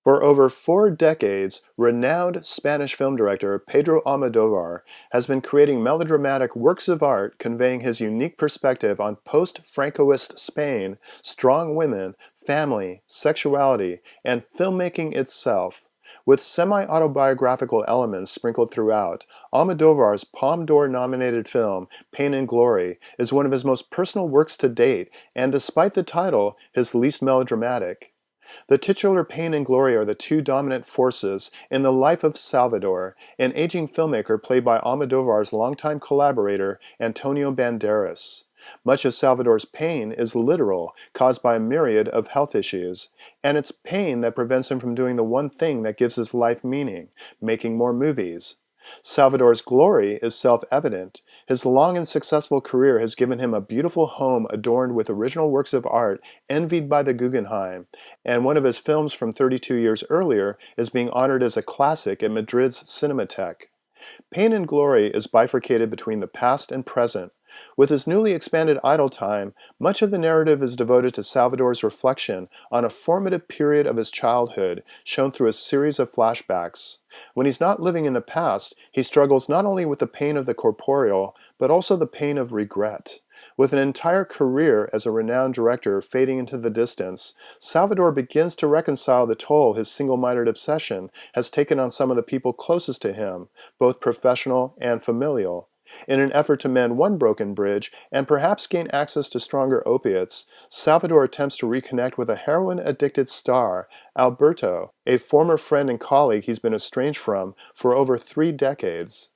For over 4 decades, renowned Spanish film director Pedro Almodóvar has been creating melodramatic works of art conveying his unique perspective on post-Francoist Spain, strong women, family, sexuality, and filmmaking itself. With semi-autobiographical elements sprinkled throughout, Almodóvar's Palme d'Or-nominated film, Pain and Glory, is one of his most personal works to date, and despite the title, his least melodramatic. The titular pain and glory are the two dominant forces in the life of Salvador, an aging filmmaker played by Almodóvar's longtime collaborator, Antonio Banderas. Much of Salvador's pain is literal, caused by a myriad of health issues, and it's pain that prevents him from doing the one thing that gives his life meaning, making more movies. Salvador's glory is self-evident. His long and successful career has given him a beautiful home adorned with original works of art envied by the Guggenheim, and one of his films from 32 years earlier is being honored as a classic at Madrid's Cinematheque. Pain and Glory is bifurcated between the past and present. With his newly expanded idle time, much of the narrative is devoted to Salvador's reflection on a formative period of his childhood, shown through a series of flashbacks. When he's not living in the past, he struggles not only with the pain of the corporeal, but also the pain of regret. With an entire career as a renowned director fading into the distance, Salvador begins to reconcile the toll his single-minded obsession has taken on some of the people closest to him, both professional and familial. In an effort to mend one broken bridge and perhaps gain access to stronger opiates, Salvador attempts to reconnect with a heroin-addicted star, Alberto, a former friend and colleague he's been estranged from for over 3 decades.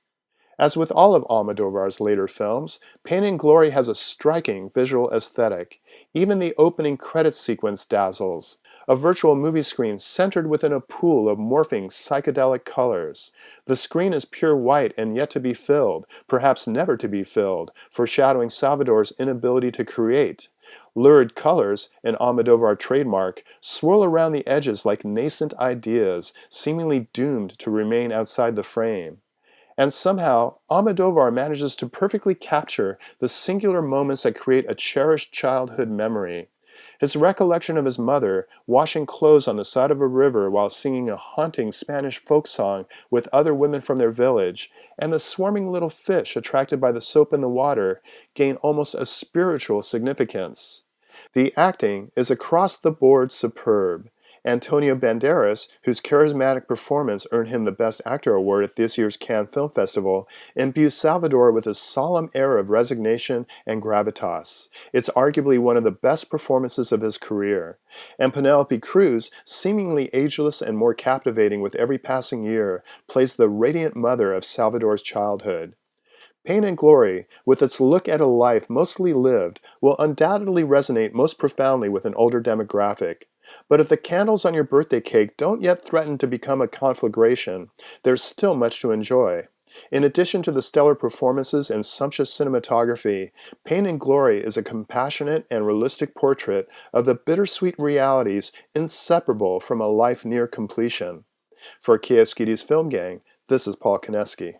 As with all of Almodóvar's later films, Pain and Glory has a striking visual aesthetic. Even the opening credits sequence dazzles. A virtual movie screen centered within a pool of morphing psychedelic colors. The screen is pure white and yet to be filled, perhaps never to be filled, foreshadowing Salvador's inability to create. Lurid colors, an Almodóvar trademark, swirl around the edges like nascent ideas, seemingly doomed to remain outside the frame. And somehow, Almodóvar manages to perfectly capture the singular moments that create a cherished childhood memory. His recollection of his mother washing clothes on the side of a river while singing a haunting Spanish folk song with other women from their village, and the swarming little fish attracted by the soap in the water, gain almost a spiritual significance. The acting is across the board superb. Antonio Banderas, whose charismatic performance earned him the Best Actor award at this year's Cannes Film Festival, imbues Salvador with a solemn air of resignation and gravitas. It's arguably one of the best performances of his career. And Penelope Cruz, seemingly ageless and more captivating with every passing year, plays the radiant mother of Salvador's childhood. Pain and Glory, with its look at a life mostly lived, will undoubtedly resonate most profoundly with an older demographic. But if the candles on your birthday cake don't yet threaten to become a conflagration, there's still much to enjoy. In addition to the stellar performances and sumptuous cinematography, Pain and Glory is a compassionate and realistic portrait of the bittersweet realities inseparable from a life near completion. For Kioskides Film Gang, this is Paul Koneski.